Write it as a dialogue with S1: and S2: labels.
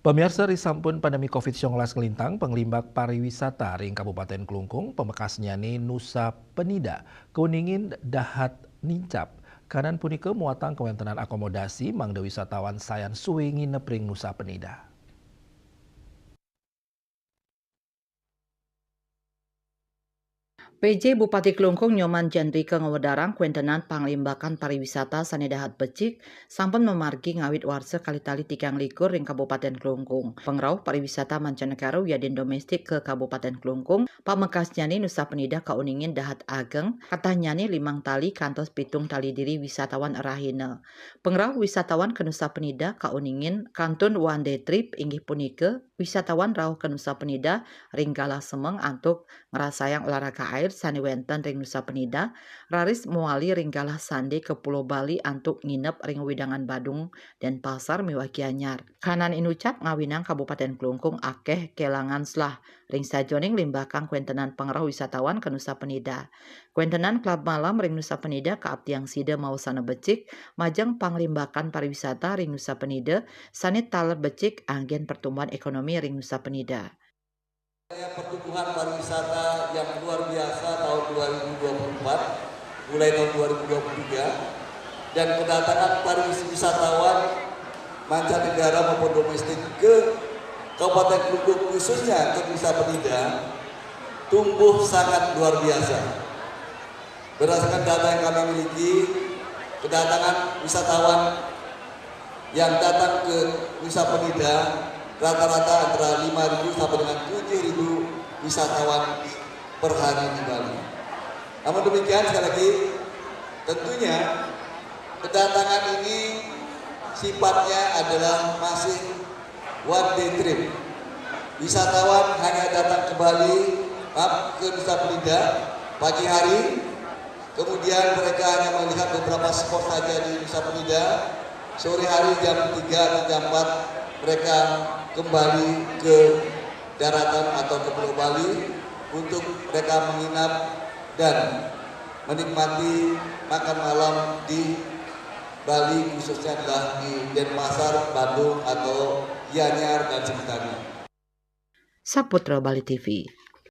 S1: Pemirsa risampun pandemi COVID-19 ngelintang, penglimbak pariwisata ring Kabupaten Klungkung, pemekasnya ni Nusa Penida, keuningin dahat nincap. Kanan punika muatang kewentenan akomodasi mangda wisatawan sayan suwe nginep ring Nusa Penida.
S2: PJ Bupati Klungkung Nyoman Jendrike Ngewedarang kuentenan panglimbakan pariwisata sanedahat becik sampun memargi ngawit warsa kali-tali 3 likur ring Kabupaten Klungkung. Pengrauh pariwisata mancanegara yadin domestik ke Kabupaten Klungkung, pamekasnya ni Nusa Penida kauningin dahat ageng, katanya ni 5 tali kantos pitung tali diri wisatawan erahina. Pengrauh wisatawan ke Nusa Penida kauningin kantun one day trip inggih punike wisatawan rauh ke Nusa Penida ring Galah Semeng antuk ngerasayang olahraga air sani wenten ring Nusa Penida, raris muali ring Galah Sande ke Pulau Bali antuk nginep ring Widangan Badung dan Pasar Miwaki Anyar. Kanan inucap ngawinang Kabupaten Klungkung akeh kelangan selah ring sajoning limbakang kuentenan pengrauh wisatawan ke Nusa Penida. Kuentenan klub malam ring Nusa Penida ke Abtiang Sida mau sana becik, majang panglimbakan pariwisata ring Nusa Penida, sanit taler becik anggen pertumbuhan ekonomi ring Nusa Penida.
S3: Pertumbuhan pariwisata yang luar biasa tahun 2024 mulai tahun 2023 dan kedatangan pariwisatawan mancanegara maupun domestik ke Kabupaten Klungkung khususnya ke Nusa Penida tumbuh sangat luar biasa. Berdasarkan data yang kami miliki, kedatangan wisatawan yang datang ke Nusa Penida rata-rata antara 5.000 sampai dengan 7.000 wisatawan per hari di Bali. Namun demikian sekali lagi, tentunya kedatangan ini sifatnya adalah masih one day trip. Wisatawan hanya datang ke Bali, ke Nusa Penida pagi hari, kemudian mereka hanya melihat beberapa spot saja di Nusa Penida. Sore hari jam 3 atau jam 4 mereka kembali ke daratan atau ke Pulau Bali untuk mereka menginap dan menikmati makan malam di Bali, khususnya adalah di Denpasar, Bandung atau Gianyar dan sekitarnya.
S2: Saputra Bali TV.